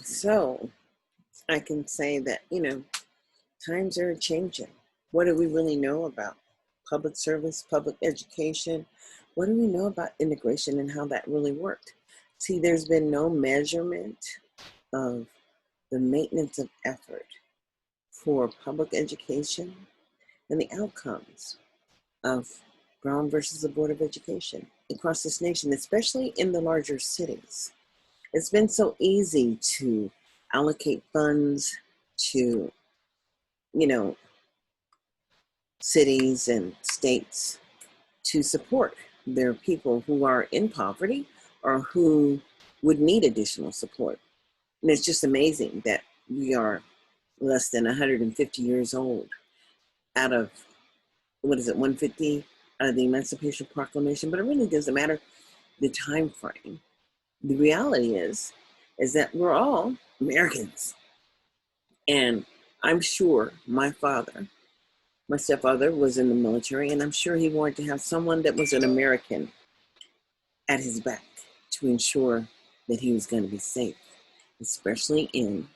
So I can say that, times are changing. What do we really know about public service, public education? What do we know about integration and how that really worked? See, there's been no measurement of the maintenance of effort for public education and the outcomes of Brown versus the Board of Education across this nation, especially in the larger cities. It's been so easy to allocate funds to, you know, cities and states to support their people who are in poverty or who would need additional support. And it's just amazing that we are less than 150 years old out of, 150 out of the Emancipation Proclamation, but it really doesn't matter the time frame. The reality is that we're all Americans. And I'm sure my stepfather was in the military, and I'm sure he wanted to have someone that was an American at his back to ensure that he was going to be safe, especially in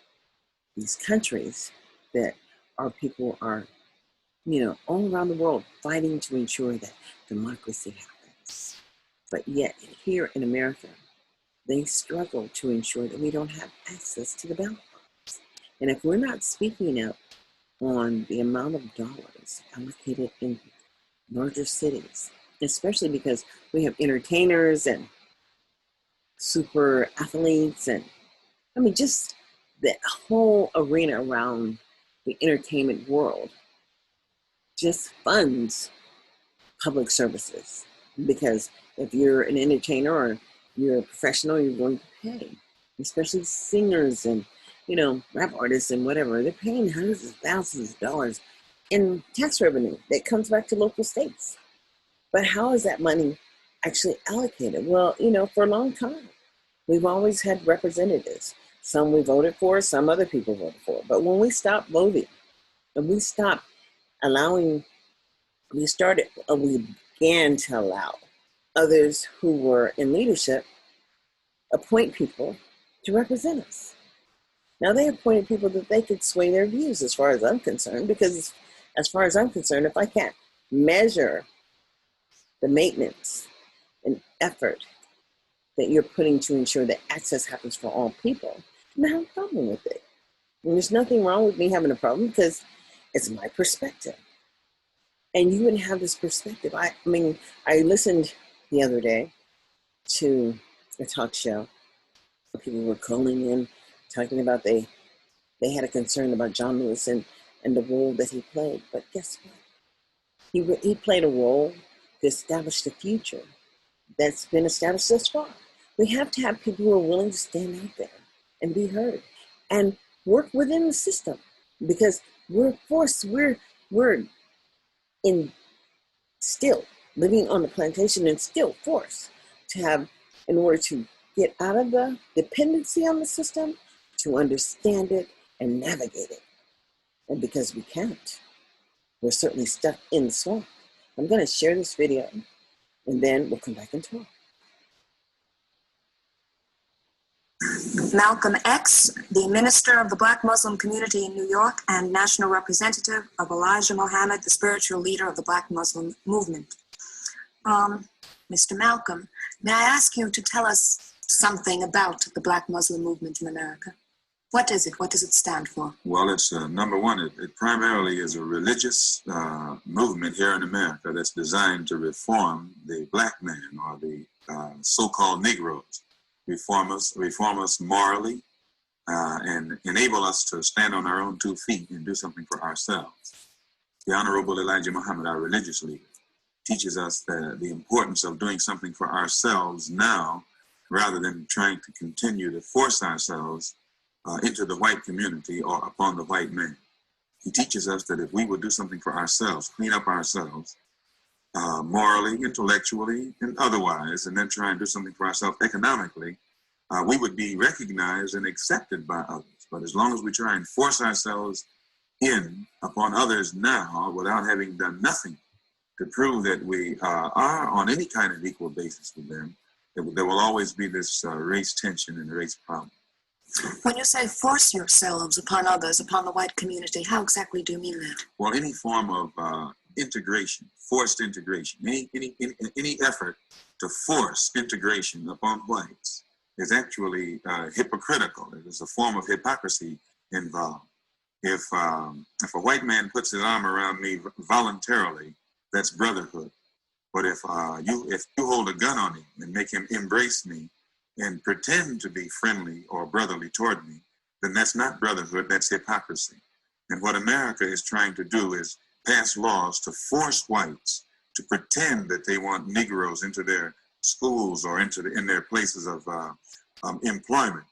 these countries that our people are, all around the world fighting to ensure that democracy happens. But yet here in America, they struggle to ensure that we don't have access to the ballot box. And if we're not speaking up on the amount of dollars allocated in larger cities, especially because we have entertainers and super athletes, and just the whole arena around the entertainment world just funds public services. Because if you're an entertainer or you're a professional, you're going to pay, especially singers and rap artists and whatever. They're paying hundreds of thousands of dollars in tax revenue that comes back to local states. But how is that money actually allocated? Well, for a long time, we've always had representatives. Some we voted for, some other people voted for. But when we stopped voting and we stopped allowing, we began to allow others who were in leadership appoint people to represent us. Now, they appointed people that they could sway their views, as far as I'm concerned, because as far as I'm concerned, if I can't measure the maintenance and effort that you're putting to ensure that access happens for all people, then I have a problem with it. And there's nothing wrong with me having a problem because it's my perspective. And you wouldn't have this perspective. I listened the other day to a talk show. People were calling in, talking about they had a concern about John Lewis and the role that he played. But guess what? He played a role to establish the future that's been established thus far. We have to have people who are willing to stand out there and be heard and work within the system, because we're forced, we're still living on the plantation and still forced to have, in order to get out of the dependency on the system, to understand it and navigate it. And because we can't, we're certainly stuck in the swamp. I'm going to share this video and then we'll come back and talk. Malcolm X, the minister of the Black Muslim community in New York and national representative of Elijah Muhammad, the spiritual leader of the Black Muslim movement. Mr. Malcolm, may I ask you to tell us something about the Black Muslim movement in America? What is it? What does it stand for? Well, it's number one, it primarily is a religious movement here in America that's designed to reform the black man, or the so-called Negroes. Reform us morally, and enable us to stand on our own 2 feet and do something for ourselves. The Honorable Elijah Muhammad, our religious leader, teaches us the importance of doing something for ourselves now, rather than trying to continue to force ourselves into the white community or upon the white man. He teaches us that if we would do something for ourselves, clean up ourselves, morally, intellectually, and otherwise, and then try and do something for ourselves economically, we would be recognized and accepted by others. But as long as we try and force ourselves in upon others now without having done nothing to prove that we are on any kind of equal basis with them, there will always be this race tension and race problem. When you say force yourselves upon others, upon the white community, how exactly do you mean that? Well, any form of integration, forced integration, any effort to force integration upon whites is actually hypocritical. There's a form of hypocrisy involved. If a white man puts his arm around me voluntarily, that's brotherhood. But if you hold a gun on him and make him embrace me and pretend to be friendly or brotherly toward me, then that's not brotherhood, that's hypocrisy. And what America is trying to do is pass laws to force whites to pretend that they want Negroes into their schools or in their places of employment.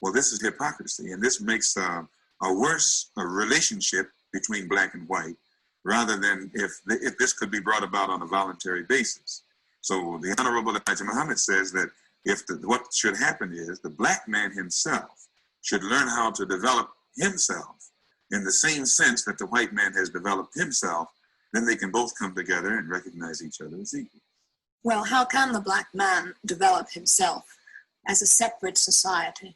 Well, this is hypocrisy, and this makes a worse relationship between black and white, rather than if this could be brought about on a voluntary basis. So the Honorable Elijah Muhammad says that what should happen is the black man himself should learn how to develop himself in the same sense that the white man has developed himself. Then they can both come together and recognize each other as equal. Well, how can the black man develop himself as a separate society?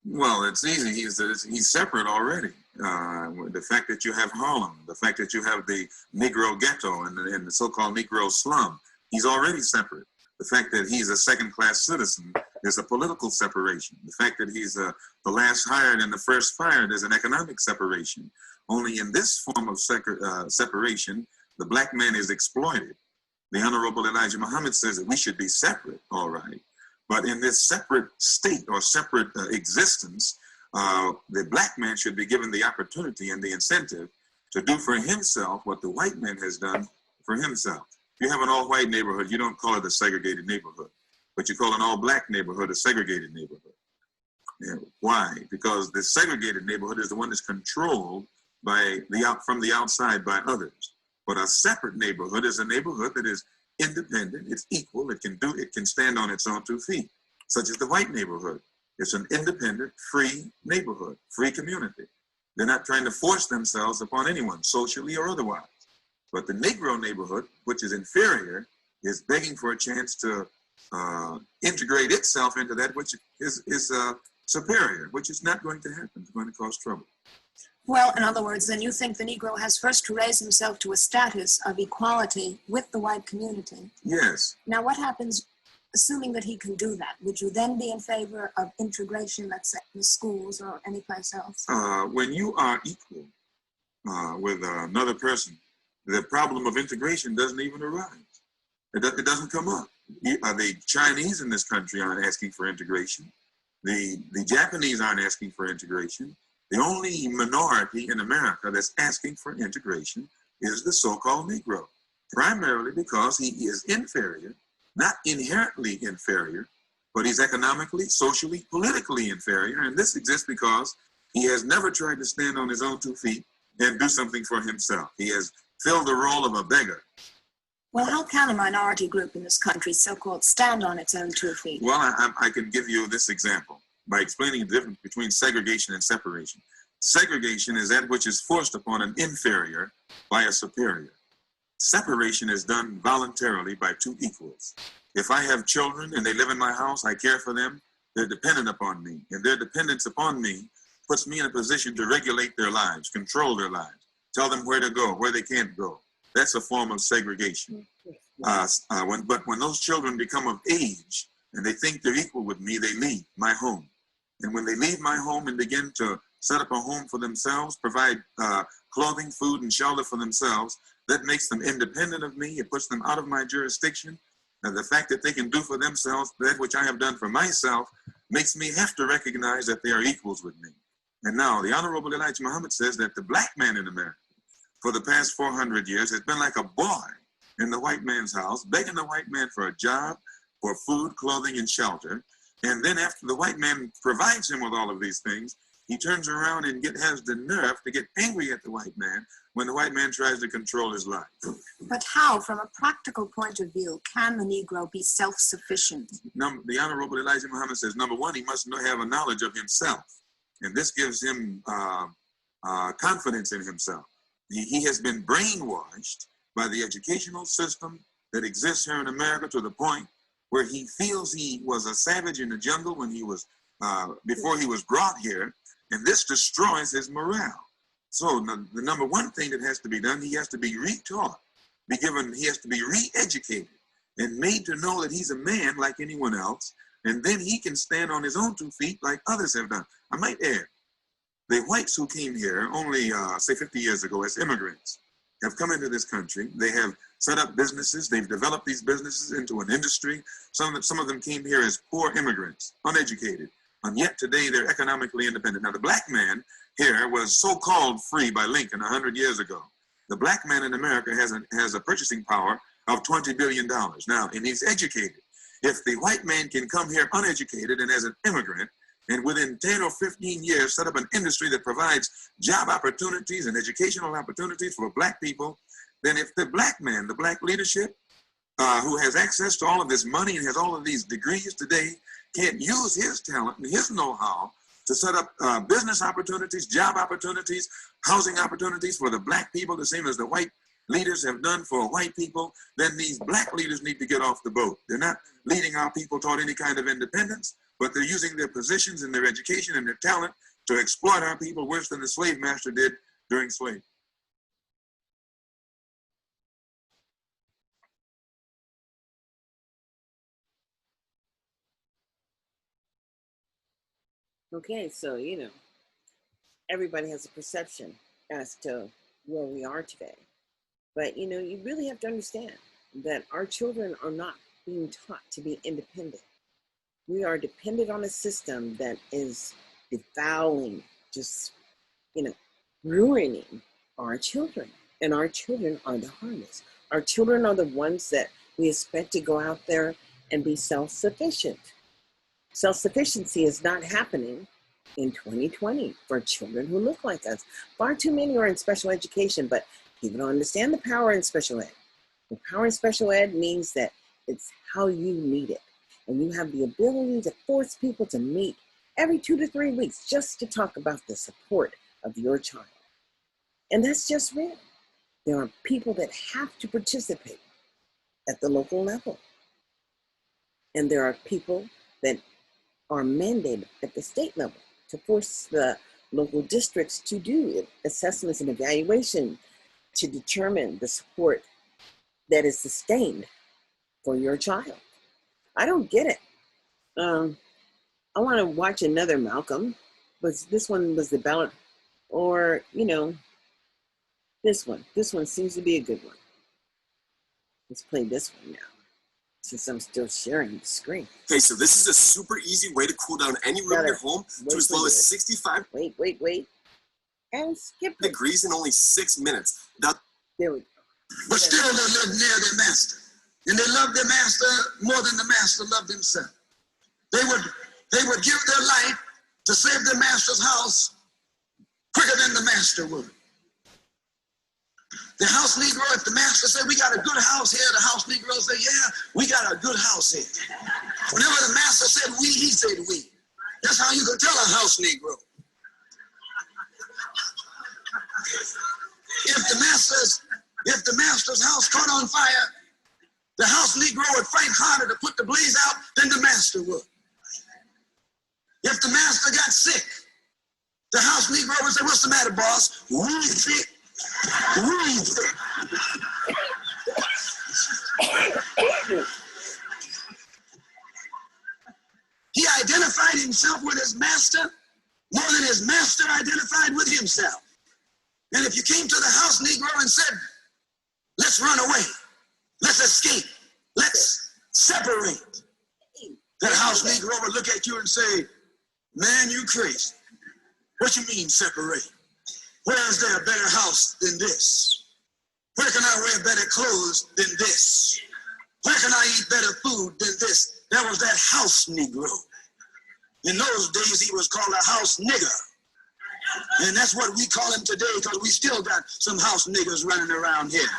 Well, it's easy. He's separate already. The fact that you have Harlem, the fact that you have the Negro ghetto and the so-called Negro slum, he's already separate. The fact that he's a second-class citizen is a political separation. The fact that he's the last hired and the first fired is an economic separation. Only in this form of separation, the black man is exploited. The Honorable Elijah Muhammad says that we should be separate, all right. But in this separate state or separate existence, the black man should be given the opportunity and the incentive to do for himself what the white man has done for himself. If you have an all-white neighborhood, you don't call it a segregated neighborhood, but you call an all-black neighborhood a segregated neighborhood. Yeah. Why? Because the segregated neighborhood is the one that's controlled from the outside by others. But a separate neighborhood is a neighborhood that is independent, it's equal, it can stand on its own 2 feet, such as the white neighborhood. It's an independent, free neighborhood, free community. They're not trying to force themselves upon anyone, socially or otherwise. But the Negro neighborhood, which is inferior, is begging for a chance to integrate itself into that which is superior, which is not going to happen. It's going to cause trouble. Well, in other words, then you think the Negro has first to raise himself to a status of equality with the white community. Yes. Now, what happens, assuming that he can do that? Would you then be in favor of integration, let's say, in the schools or anyplace else? When you are equal with another person, the problem of integration doesn't even arise. It doesn't come up. The Chinese in this country aren't asking for integration. The Japanese aren't asking for integration. The only minority in America that's asking for integration is the so-called Negro, primarily because he is inferior, not inherently inferior, but he's economically, socially, politically inferior. And this exists because he has never tried to stand on his own 2 feet and do something for himself. He has filled the role of a beggar. Well, how can a minority group in this country, so-called, stand on its own 2 feet? Well, I can give you this example by explaining the difference between segregation and separation. Segregation is that which is forced upon an inferior by a superior. Separation is done voluntarily by 2 equals. If I have children and they live in my house, I care for them, they're dependent upon me. And their dependence upon me puts me in a position to regulate their lives, control their lives, tell them where to go, where they can't go. That's a form of segregation. But when those children become of age and they think they're equal with me, they leave my home. And when they leave my home and begin to set up a home for themselves, provide clothing, food, and shelter for themselves, that makes them independent of me. It puts them out of my jurisdiction. And the fact that they can do for themselves that which I have done for myself makes me have to recognize that they are equals with me. And now the Honorable Elijah Muhammad says that the black man in America for the past 400 years has been like a boy in the white man's house, begging the white man for a job, for food, clothing, and shelter. And then after the white man provides him with all of these things, he turns around and has the nerve to get angry at the white man when the white man tries to control his life. But how, from a practical point of view, can the Negro be self-sufficient? The Honorable Elijah Muhammad says, number one, he must have a knowledge of himself. And this gives him confidence in himself. He has been brainwashed by the educational system that exists here in America to the point where he feels he was a savage in the jungle when he was before he was brought here, and this destroys his morale. So the number one thing that has to be done, he has to be retaught, he has to be re-educated and made to know that he's a man like anyone else, and then he can stand on his own 2 feet like others have done. I might add, the whites who came here only, say 50 years ago as immigrants have come into this country. They have set up businesses. They've developed these businesses into an industry. Some of them came here as poor immigrants, uneducated, and yet today they're economically independent. Now, the black man here was so-called free by Lincoln 100 years ago. The black man in America has a purchasing power of $20 billion now, and he's educated. If the white man can come here uneducated and as an immigrant, and within 10 or 15 years set up an industry that provides job opportunities and educational opportunities for black people, then if the black man, the black leadership, who has access to all of this money and has all of these degrees today, can't use his talent and his know-how to set up business opportunities, job opportunities, housing opportunities for the black people, the same as the white leaders have done for white people, then these black leaders need to get off the boat. They're not leading our people toward any kind of independence, but they're using their positions and their education and their talent to exploit our people worse than the slave master did during slavery. Okay, so, everybody has a perception as to where we are today. But, you really have to understand that our children are not being taught to be independent. We are dependent on a system that is defiling, just, ruining our children. And our children are the hardest. Our children are the ones that we expect to go out there and be self-sufficient. Self-sufficiency is not happening in 2020 for children who look like us. Far too many are in special education, but people don't understand the power in special ed. The power in special ed means that it's how you need it. And you have the ability to force people to meet every 2 to 3 weeks just to talk about the support of your child. And that's just real. There are people that have to participate at the local level. And there are people that are mandated at the state level to force the local districts to do assessments and evaluation to determine the support that is sustained for your child. I don't get it. I want to watch another Malcolm, but this one was the ballot, or, this one. This one seems to be a good one. Let's play this one now, since I'm still sharing the screen. Okay, so this is a super easy way to cool down any room in your home to as low as 65 Wait. And skip it. degrees in only 6 minutes. There we go. But still they lived near their master. And they loved their master more than the master loved himself. They would give their life to save their master's house quicker than the master would. The house Negro, if the master said, we got a good house here, the house Negro said, yeah, we got a good house here. Whenever the master said we, he said we. That's how you can tell a house Negro. If the master's house caught on fire, the house Negro would fight harder to put the blaze out than the master would. If the master got sick, the house Negro would say, what's the matter, boss? We sick. We sick. He identified himself with his master more than his master identified with himself. And if you came to the house Negro and said, let's run away, let's escape, let's separate, that house Negro would look at you and say, man, you crazy. What you mean separate? Where is there a better house than this? Where can I wear better clothes than this? Where can I eat better food than this? That was that house Negro. In those days, he was called a house nigger. And that's what we call him today, because we still got some house niggers running around here.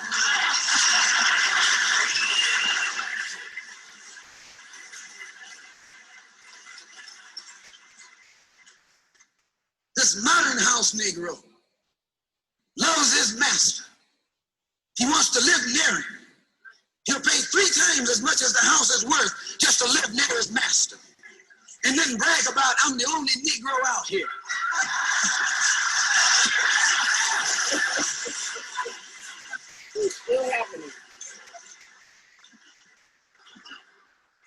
This modern house Negro loves his master. He wants to live near him. He'll pay 3 times as much as the house is worth just to live near his master. and then brag about I'm the only Negro out here. It's still happening.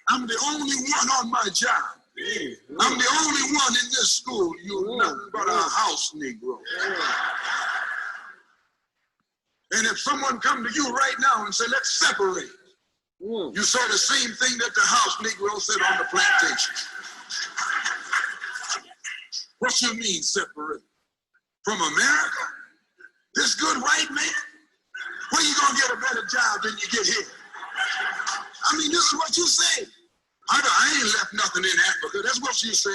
I'm the only one on my job. I'm the only one in this school. You're nothing but a house Negro. And if someone come to you right now and say, let's separate, you say the same thing that the house Negro said on the plantation. What you mean separate? From America? This good white man? Where you gonna get a better job than you get here? I mean, this is what you say. I ain't left nothing in Africa. That's what you say.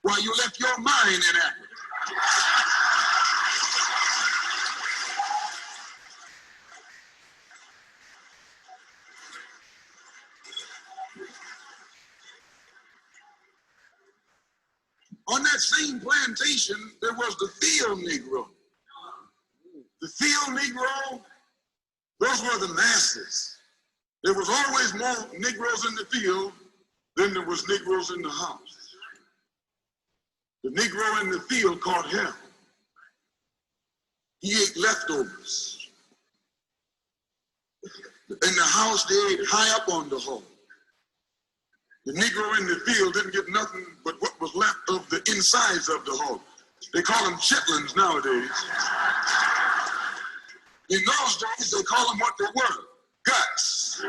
While you left your mind in Africa. On that same plantation, there was the field Negro. The field Negro, those were the masses. There was always more Negroes in the field than there was Negroes in the house. The Negro in the field caught hell. He ate leftovers. In the house, they ate high up on the hole. The Negro in the field didn't get nothing but what was left of the insides of the hole. They call them chitlins nowadays. In those days, they call them what they were, guts.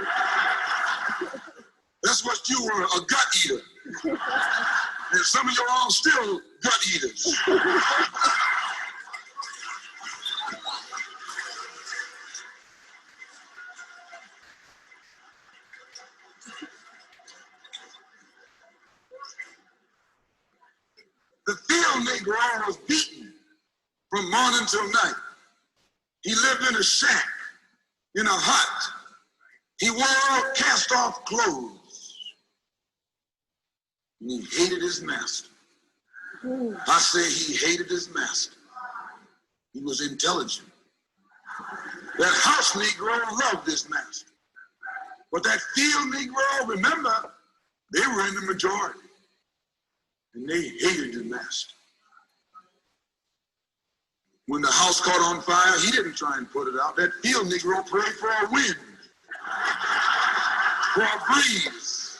That's what you were, a gut eater. And some of you are all still gut eaters. The field Negro was beaten from morning till night. He lived in a shack, in a hut. He wore cast-off clothes. And he hated his master. I say he hated his master. He was intelligent. That house Negro loved his master. But that field Negro, remember, they were in the majority. And they hated the master. When the house caught on fire, he didn't try and put it out. That field Negro prayed for a wind, for a breeze.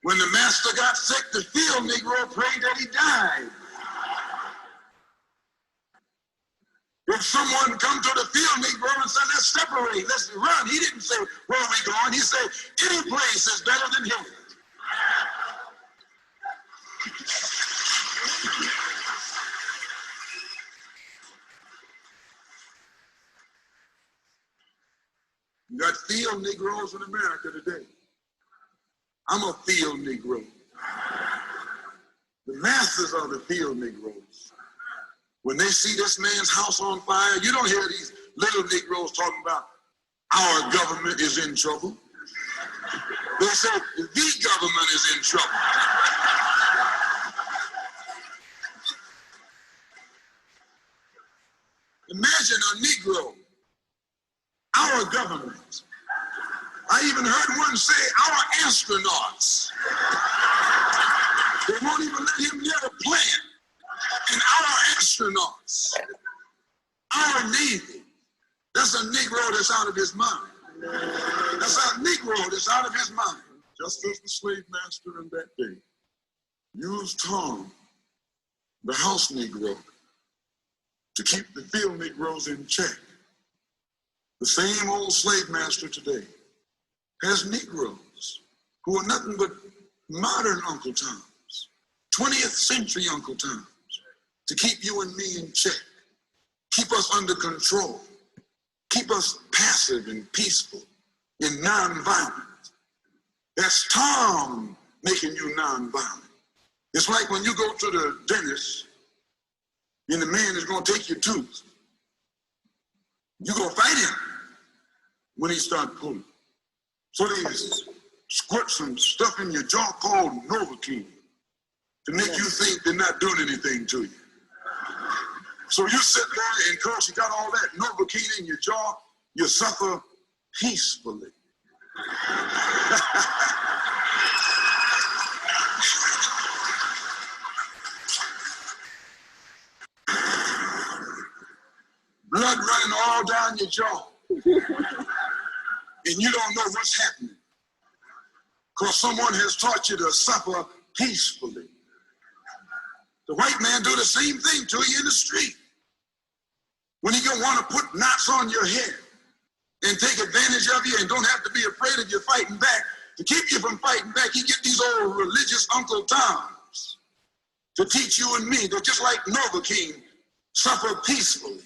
When the master got sick, the field Negro prayed that he died. If someone come to the field Negro and said, let's separate, let's run, he didn't say, where are we going? He said, any place is better than here. You got field Negroes in America today. I'm a field Negro. The masses are the field Negroes. When they see this man's house on fire, you don't hear these little Negroes talking about our government is in trouble. They say the government is in trouble. Imagine a Negro, our government. I even heard one say our astronauts. They won't even let him near the plant. And our astronauts, our Navy, that's a Negro that's out of his mind. That's a Negro that's out of his mind. Just as the slave master in that day used Tom, the house Negro, to keep the field Negroes in check. The same old slave master today has Negroes who are nothing but modern Uncle Toms, 20th century Uncle Toms, to keep you and me in check, keep us under control, keep us passive and peaceful and nonviolent. That's Tom making you nonviolent. It's like when you go to the dentist and the man is going to take your tooth. You're going to fight him when he starts pulling. So they squirt some stuff in your jaw called Novocaine to make you think they're not doing anything to you. So you sit there and because you got all that Novocaine in your jaw, you suffer peacefully. all down your jaw. And you don't know what's happening. Because someone has taught you to suffer peacefully. The white man do the same thing to you in the street. When he gonna want to put knots on your head and take advantage of you and don't have to be afraid of you fighting back. To keep you from fighting back, he get these old religious Uncle Toms to teach you and me that just like Novocaine, suffer peacefully.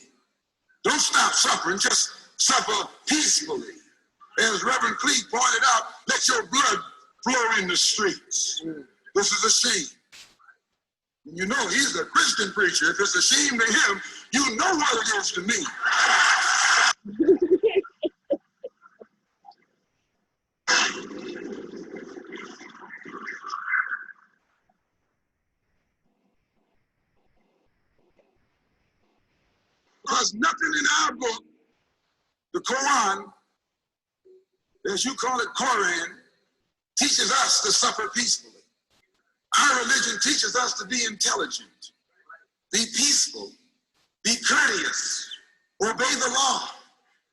Don't stop suffering, just suffer peacefully. As Reverend Cleave pointed out, let your blood flow in the streets. This is a shame. You know, he's a Christian preacher. If it's a shame to him, you know what it is to me. Because nothing in our book, the Quran, as you call it, Quran, teaches us to suffer peacefully. Our religion teaches us to be intelligent, be peaceful, be courteous, obey the law,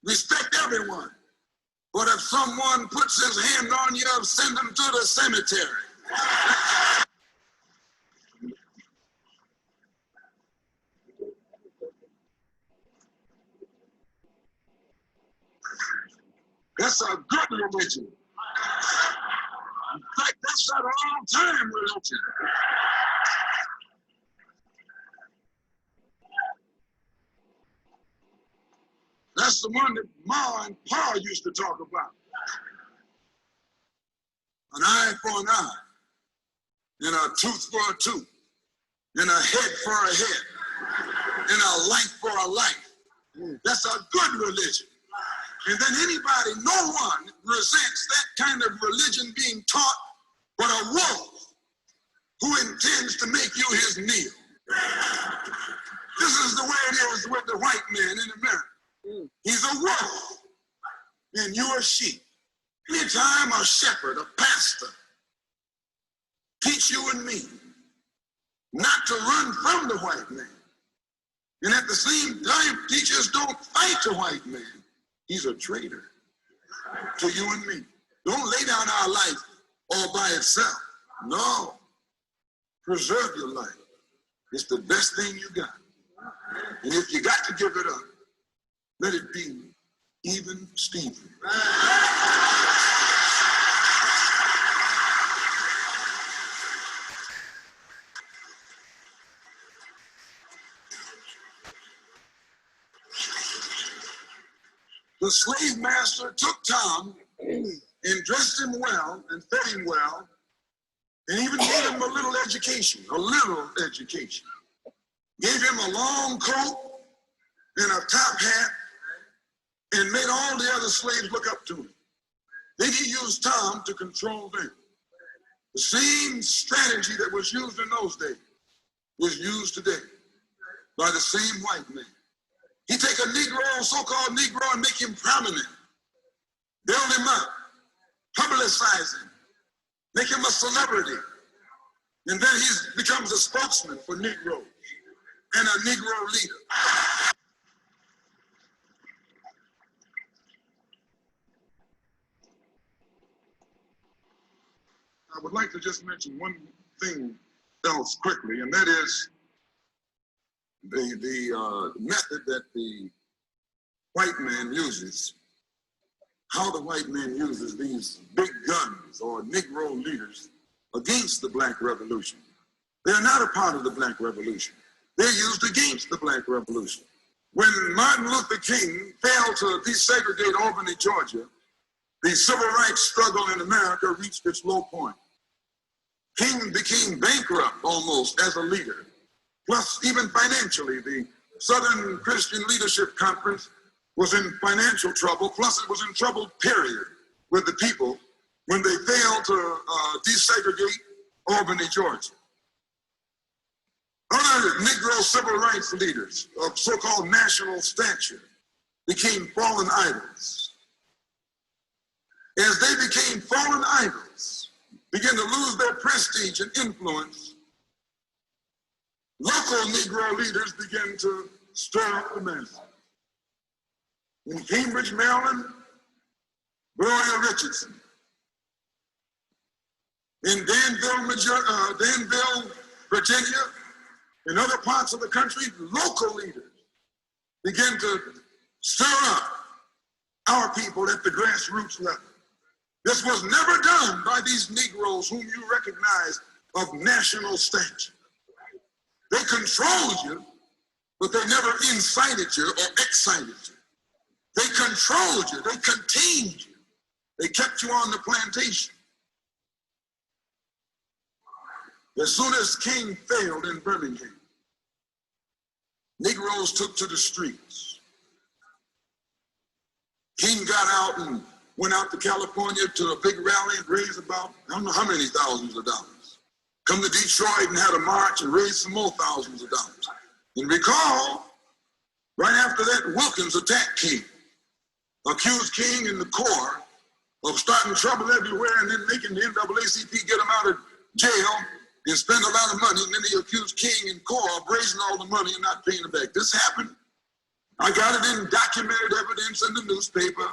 respect everyone. But if someone puts his hand on you, send him to the cemetery. That's a good religion. In fact, that's an all-time religion. That's the one that Ma and Pa used to talk about. An eye for an eye, and a tooth for a tooth, and a head for a head, and a life for a life. That's a good religion. And then anybody, no one resents that kind of religion being taught but a wolf who intends to make you his meal. This is the way it is with the white man in America. He's a wolf, and you're a sheep. Anytime a shepherd, a pastor, teach you and me not to run from the white man, and at the same time teach us don't fight the white man, he's a traitor to you and me. Don't lay down our life all by itself. No. Preserve your life. It's the best thing you got. And if you got to give it up, let it be even Stephen. The slave master took Tom and dressed him well and fed him well and even gave him a little education. Gave him a long coat and a top hat and made all the other slaves look up to him. Then he used Tom to control them. The same strategy that was used in those days was used today by the same white man. He take a Negro, so-called Negro, and make him prominent, build him up, publicize him, make him a celebrity, and then he becomes a spokesman for Negroes and a Negro leader. I would like to just mention one thing else quickly, and that is the method that the white man uses, how the white man uses these big guns or Negro leaders against the Black Revolution. They're not a part of the Black Revolution. They're used against the Black Revolution. When Martin Luther King failed to desegregate Albany, Georgia, the civil rights struggle in America reached its low point. King became bankrupt almost as a leader. Plus, even financially, the Southern Christian Leadership Conference was in financial trouble. Plus, it was in trouble, period, with the people when they failed to desegregate Albany, Georgia. Other Negro civil rights leaders of so-called national stature became fallen idols. As they became fallen idols, began to lose their prestige and influence, local Negro leaders began to stir up the masses. In Cambridge, Maryland, Gloria Richardson. In Danville, Virginia, in other parts of the country, local leaders began to stir up our people at the grassroots level. This was never done by these Negroes whom you recognize of national stature. They controlled you, but they never incited you or excited you. They controlled you, they contained you. They kept you on the plantation. As soon as King failed in Birmingham, Negroes took to the streets. King got out and went out to California to a big rally and raised about, I don't know how many thousands of dollars. Come to Detroit and had a march and raised some more thousands of dollars. And recall, right after that, Wilkins attacked King, accused King and the Corps of starting trouble everywhere and then making the NAACP get him out of jail and spend a lot of money. And then he accused King and Corps of raising all the money and not paying it back. This happened. I got it in documented evidence in the newspaper.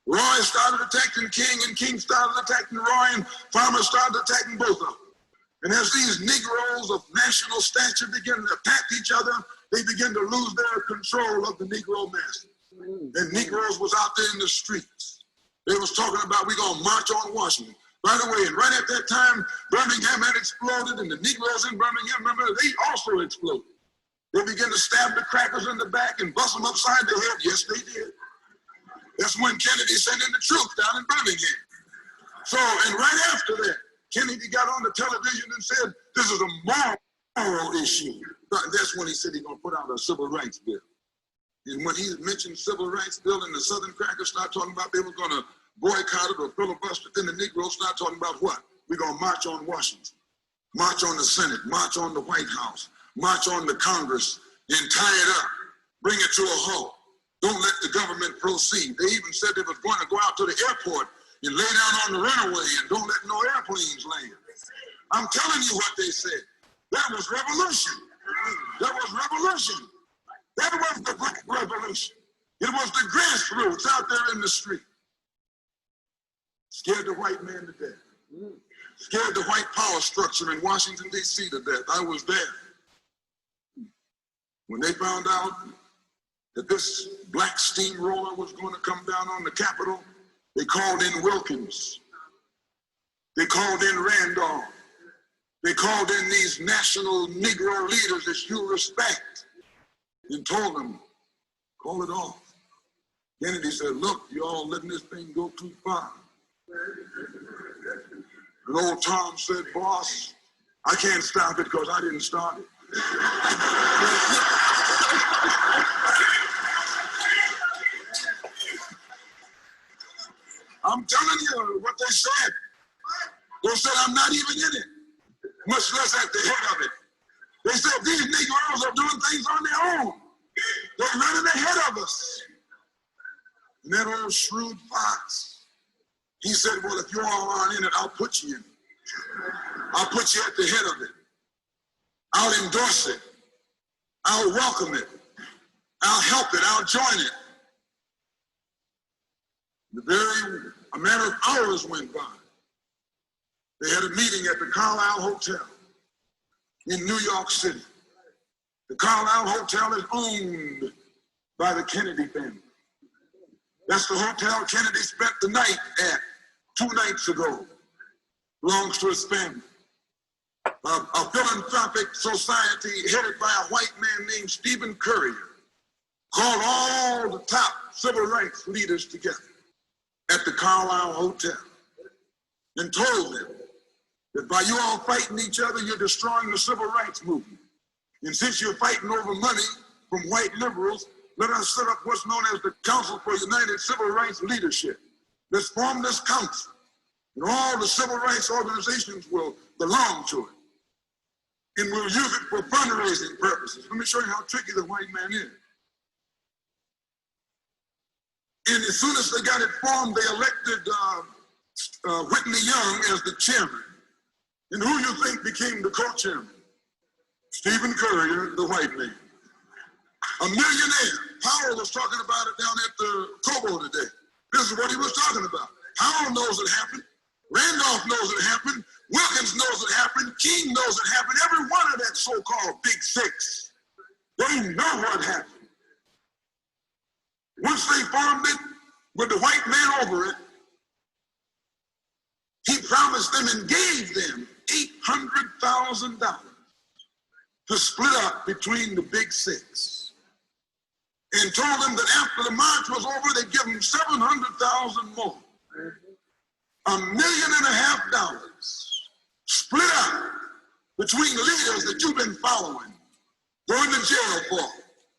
Roy started attacking King, and King started attacking Roy, and farmers started attacking both of them. And as these Negroes of national stature began to attack each other, they began to lose their control of the Negro mass. And Negroes was out there in the streets. They was talking about, we're going to march on Washington. By the way, and right at that time, Birmingham had exploded, and the Negroes in Birmingham, remember, they also exploded. They began to stab the crackers in the back and bust them upside the head. Yes, they did. That's when Kennedy sent in the troops down in Birmingham. So, and right after that, Kennedy got on the television and said, this is a moral issue. That's when he said he's going to put out a civil rights bill. And when he mentioned civil rights bill and the Southern crackers started talking about they were going to boycott it or filibuster, then the Negroes started talking about what? We're going to march on Washington, march on the Senate, march on the White House, march on the Congress, and tie it up, bring it to a halt. Don't let the government proceed. They even said they was going to go out to the airport and lay down on the runway and don't let no airplanes land. I'm telling you what they said. That was revolution. That was revolution. That was the Black Revolution. It was the grassroots out there in the street. Scared the white man to death. Scared the white power structure in Washington, D.C. to death. I was there. When they found out that this black steamroller was going to come down on the Capitol, they called in Wilkins. They called in Randolph. They called in these national Negro leaders that you respect and told them, call it off. Kennedy said, look, you all letting this thing go too far. And old Tom said, boss, I can't stop it because I didn't start it. I'm telling you what they said. They said, I'm not even in it, much less at the head of it. They said, these Negroes are doing things on their own. They're running ahead of us. And that old shrewd fox, he said, well, if you all aren't in it, I'll put you in it. I'll put you at the head of it. I'll endorse it. I'll welcome it. I'll help it. I'll join it. A matter of hours went by. They had a meeting at the Carlisle Hotel in New York City. The Carlisle Hotel is owned by the Kennedy family. That's the hotel Kennedy spent the night at 2 nights ago. Belongs to his family. A philanthropic society headed by a white man named Stephen Currier called all the top civil rights leaders together at the Carlisle Hotel and told them that by you all fighting each other, you're destroying the civil rights movement. And since you're fighting over money from white liberals, let us set up what's known as the Council for United Civil Rights Leadership. Let's form this council, and all the civil rights organizations will belong to it. And we'll use it for fundraising purposes. Let me show you how tricky the white man is. And as soon as they got it formed, they elected Whitney Young as the chairman. And who you think became the co-chairman? Stephen Currier, the white man. A millionaire. Powell was talking about it down at the Cobo today. This is what he was talking about. Powell knows it happened. Randolph knows it happened. Wilkins knows it happened. King knows it happened. Every one of that so-called Big Six. They know what happened. Once they formed it with the white man over it, he promised them and gave them $800,000 to split up between the Big Six, and told them that after the march was over, they'd give them $700,000 more. $1.5 million split up between leaders that you've been following, going to jail for,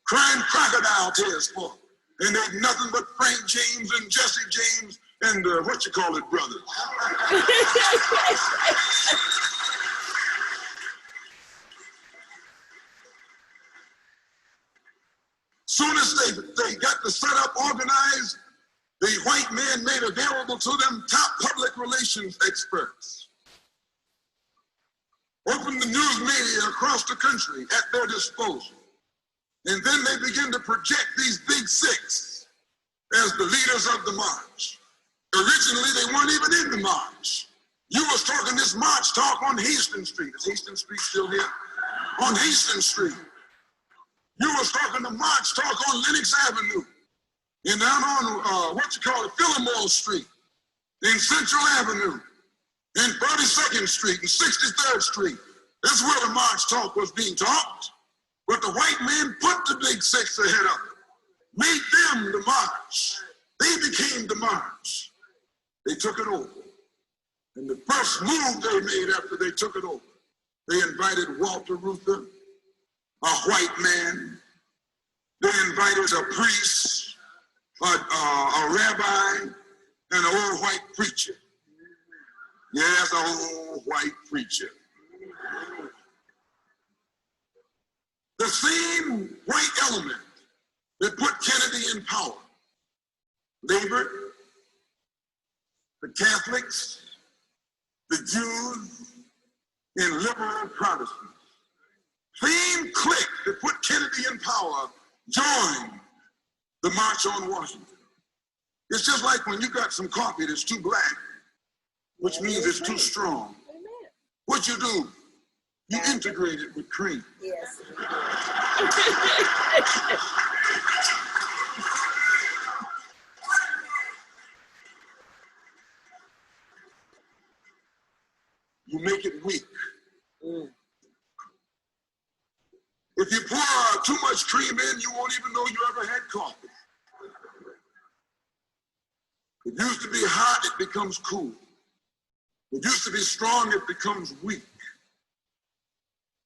crying crocodile tears for, and they're nothing but Frank James and Jesse James and brothers. Soon as they got the setup organized, the white man made available to them top public relations experts, opened the news media across the country at their disposal. And then they begin to project these Big Six as the leaders of the march. Originally, they weren't even in the march. You was talking this march talk on Hastings Street. Is Hastings Street still here? On Hastings Street. You was talking the march talk on Lenox Avenue. And down on, Fillmore Street. In Central Avenue. And 32nd Street and 63rd Street. That's where the march talk was being talked. But the white men put the Big Six ahead of it, made them the march. They became the march. They took it over. And the first move they made after they took it over, they invited Walter Reuther, a white man. They invited a priest, a rabbi, and an old white preacher. Yes, an old white preacher. The same white element that put Kennedy in power, labor, the Catholics, the Jews, and liberal Protestants. Same clique that put Kennedy in power joined the March on Washington. It's just like when you got some coffee that's too black, which means it's too strong. What you do? You integrate it with cream. Yes. You make it weak. If you pour too much cream in, you won't even know you ever had coffee. It used to be hot, it becomes cool. It used to be strong, it becomes weak.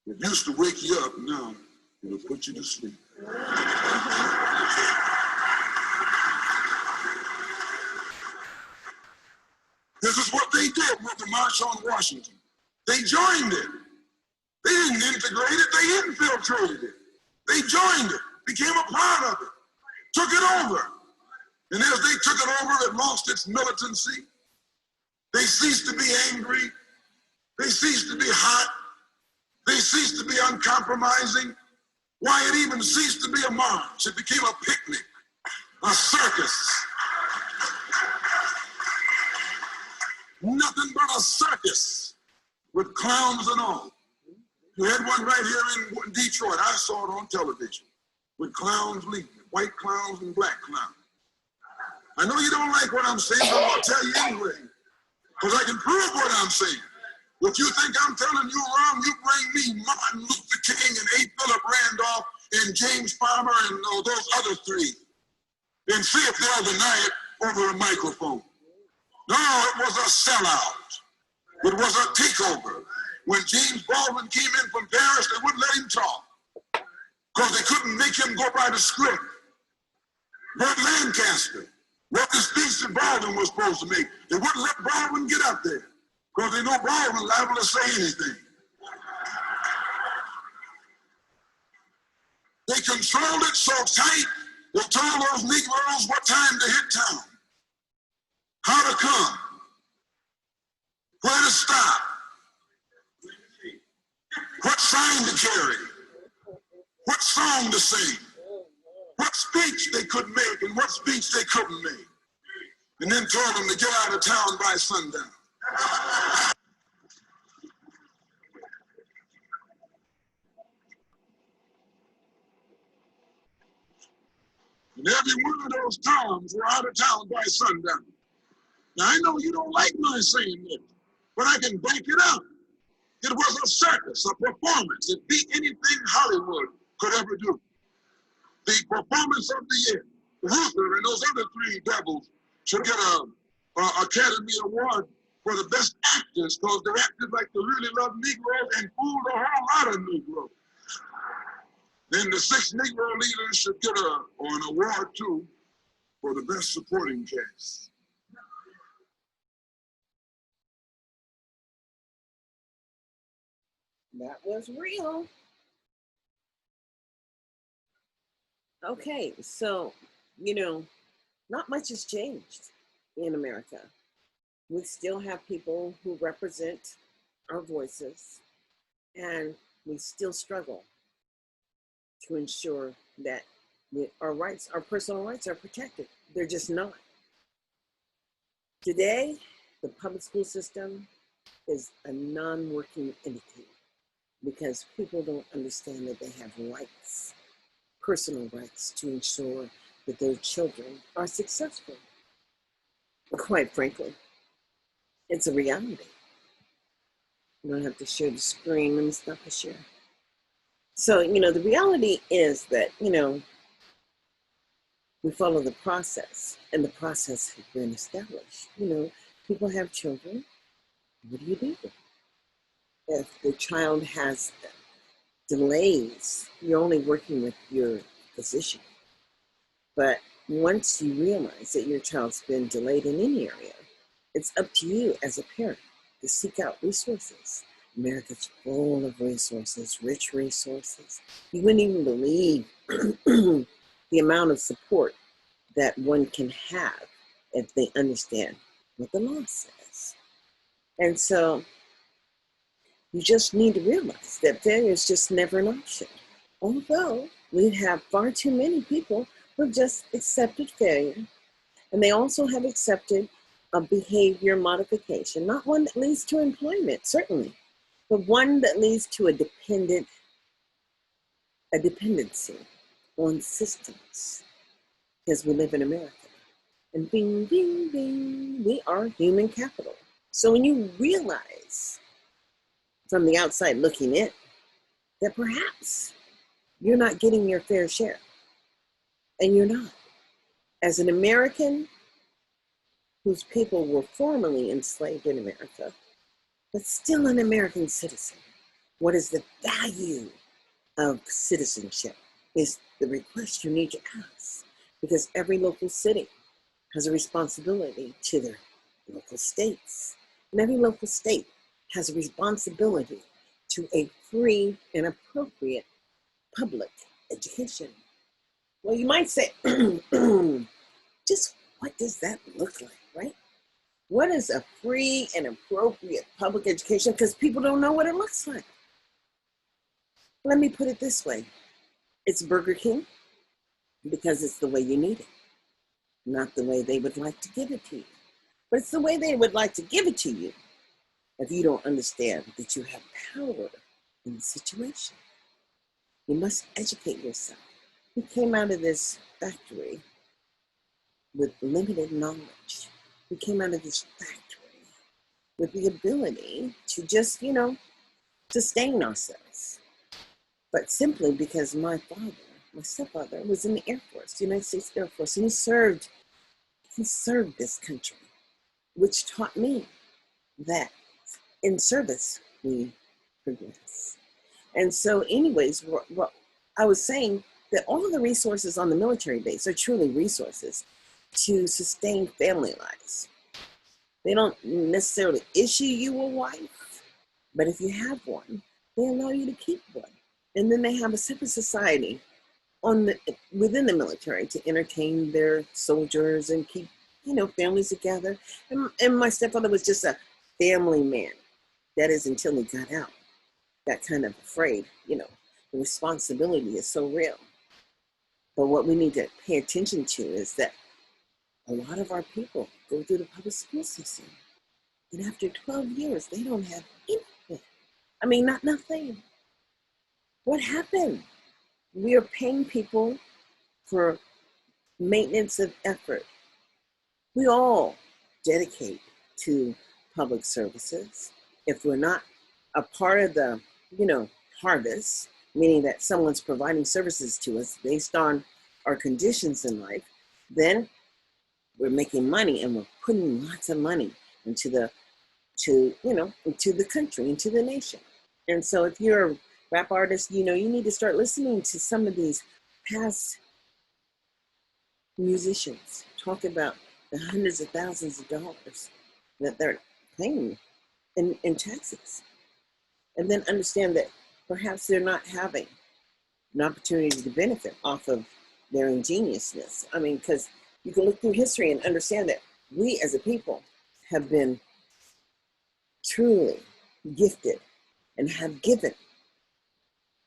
It used to wake you up, now it'll put you to sleep. This is what they did with the March on Washington. They joined it. They didn't integrate it, they infiltrated it. They joined it, became a part of it, took it over. And as they took it over, it lost its militancy. They ceased to be angry. They ceased to be hot. They ceased to be uncompromising. Why, it even ceased to be a march. It became a picnic, a circus. Nothing but a circus with clowns and all. You had one right here in Detroit. I saw it on television with clowns leading, white clowns and black clowns. I know you don't like what I'm saying, but I'll tell you anyway, because I can prove what I'm saying. If you think I'm telling you wrong, you bring me Martin Luther King and A. Philip Randolph and James Farmer and those other three, and see if they'll deny it over a microphone. No, it was a sellout. It was a takeover. When James Baldwin came in from Paris, they wouldn't let him talk because they couldn't make him go by the script. Burt Lancaster wrote the speech that Baldwin was supposed to make. They wouldn't let Baldwin get up there because they know Baldwin liable to say anything. They controlled it so tight, they told those Negroes what time to hit town, how to come, where to stop, what sign to carry, what song to sing, what speech they could make and what speech they couldn't make, and then told them to get out of town by sundown. And every one of those towns were out of town by sundown. Now, I know you don't like my saying this, but I can back it up. It was a circus, a performance. It beat anything Hollywood could ever do. The performance of the year. Luther and those other three devils should get an Academy Award for the best actors because they acted like they really loved Negroes and fooled a whole lot of Negroes. Then the 6 Negro leaders should get an award too for the best supporting cast. That was real. Okay, so, not much has changed in America. We still have people who represent our voices, and we still struggle to ensure that our rights, our personal rights, are protected. They're just not. Today, the public school system is a non-working entity because people don't understand that they have rights, personal rights, to ensure that their children are successful. Quite frankly, it's a reality. You don't have to share the screen. Let me stop the share. So, the reality is that, we follow the process, and the process has been established. People have children. What do you do? If the child has delays, you're only working with your physician. But once you realize that your child's been delayed in any area, it's up to you as a parent to seek out resources. America's full of resources, rich resources. You wouldn't even believe the amount of support that one can have if they understand what the law says. And so you just need to realize that failure is just never an option. Although we have far too many people who have just accepted failure, and they also have accepted a behavior modification, not one that leads to employment, certainly, but one that leads to a dependency on systems, because we live in America. And bing, bing, bing, we are human capital. So when you realize from the outside looking in that perhaps you're not getting your fair share, and you're not. As an American whose people were formerly enslaved in America, but still an American citizen, what is the value of citizenship is the request you need to ask, because every local city has a responsibility to their local states, and every local state has a responsibility to a free and appropriate public education. Well, you might say, just what does that look like, right? What is a free and appropriate public education? Because people don't know what it looks like. Let me put it this way. It's Burger King because it's the way you need it, not the way they would like to give it to you. But it's the way they would like to give it to you if you don't understand that you have power in the situation. You must educate yourself. We came out of this factory with limited knowledge. We came out of this factory with the ability to just, sustain ourselves. But simply because my stepfather was in the Air Force, the United States Air Force, and he served this country, which taught me that in service we progress. And so anyways, what I was saying that all of the resources on the military base are truly resources to sustain family lives. They don't necessarily issue you a wife, but if you have one, they allow you to keep one. And then they have a separate society within the military to entertain their soldiers and keep, families together. And my stepfather was just a family man. That is until he got out. Got kind of afraid, the responsibility is so real. But what we need to pay attention to is that a lot of our people go through the public school system, and after 12 years, they don't have anything. I mean, not nothing. What happened? We are paying people for maintenance of effort. We all dedicate to public services. If we're not a part of the, harvest, meaning that someone's providing services to us based on our conditions in life, then we're making money and we're putting lots of money into the country, into the nation. And so if you're a rap artist, you need to start listening to some of these past musicians talk about the hundreds of thousands of dollars that they're paying in taxes. And then understand that perhaps they're not having an opportunity to benefit off of their ingeniousness. I mean, because you can look through history and understand that we as a people have been truly gifted and have given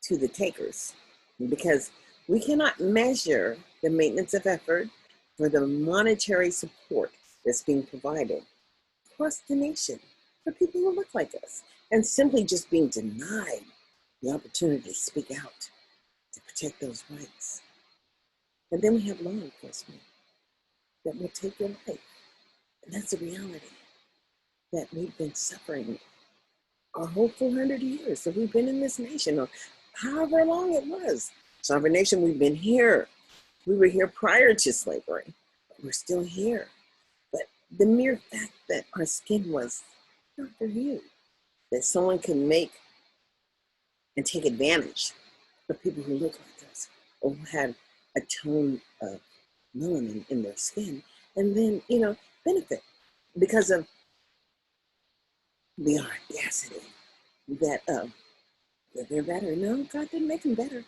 to the takers, because we cannot measure the maintenance of effort for the monetary support that's being provided across the nation for people who look like us, and simply just being denied the opportunity to speak out to protect those rights. And then we have law enforcement that will take your life. And that's a reality that we've been suffering our whole 400 years that we've been in this nation, or however long it was. Sovereign nation, we've been here. We were here prior to slavery, but we're still here. But the mere fact that our skin was not for you, that someone can make and take advantage of people who look like us or who had a tone of melanin in their skin, and then, benefit because of the audacity that they're better. No, God didn't make them better.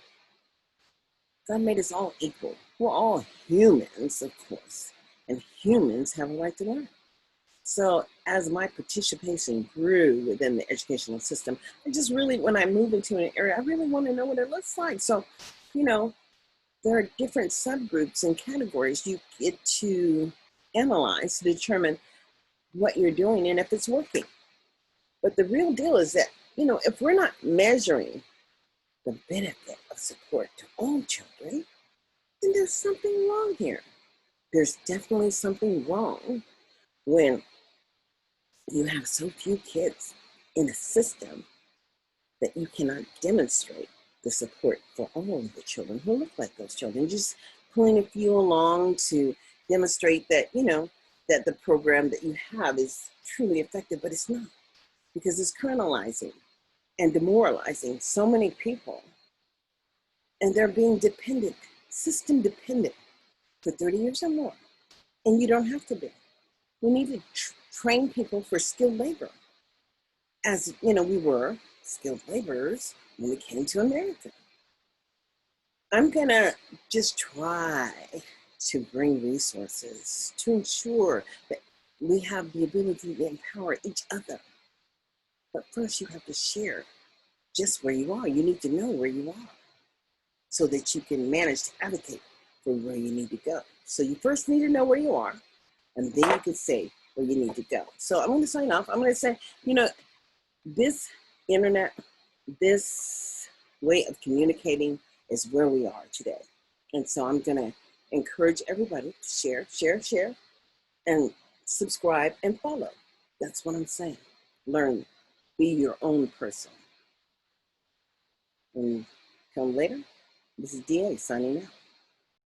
God made us all equal. We're all humans, of course, and humans have a right to learn. So as my participation grew within the educational system, I just really, when I move into an area, I really want to know what it looks like. So, there are different subgroups and categories you get to analyze to determine what you're doing and if it's working. But the real deal is that, if we're not measuring the benefit of support to all children, then there's something wrong here. There's definitely something wrong when you have so few kids in a system that you cannot demonstrate the support for all of the children who look like those children. Just pulling a few along to demonstrate that, that the program that you have is truly effective, but it's not, because it's criminalizing and demoralizing so many people. And they're being dependent, system dependent for 30 years or more. And you don't have to be. We need to train people for skilled labor. As we were skilled laborers when we came to America. I'm gonna just try to bring resources to ensure that we have the ability to empower each other. But first you have to share just where you are. You need to know where you are so that you can manage to advocate for where you need to go. So you first need to know where you are, and then you can say where you need to go. So I'm going to sign off. I'm going to say, this internet, this way of communicating is where we are today. And so I'm going to encourage everybody to share, and subscribe and follow. That's what I'm saying. Learn, be your own person. And come later, this is DA signing out.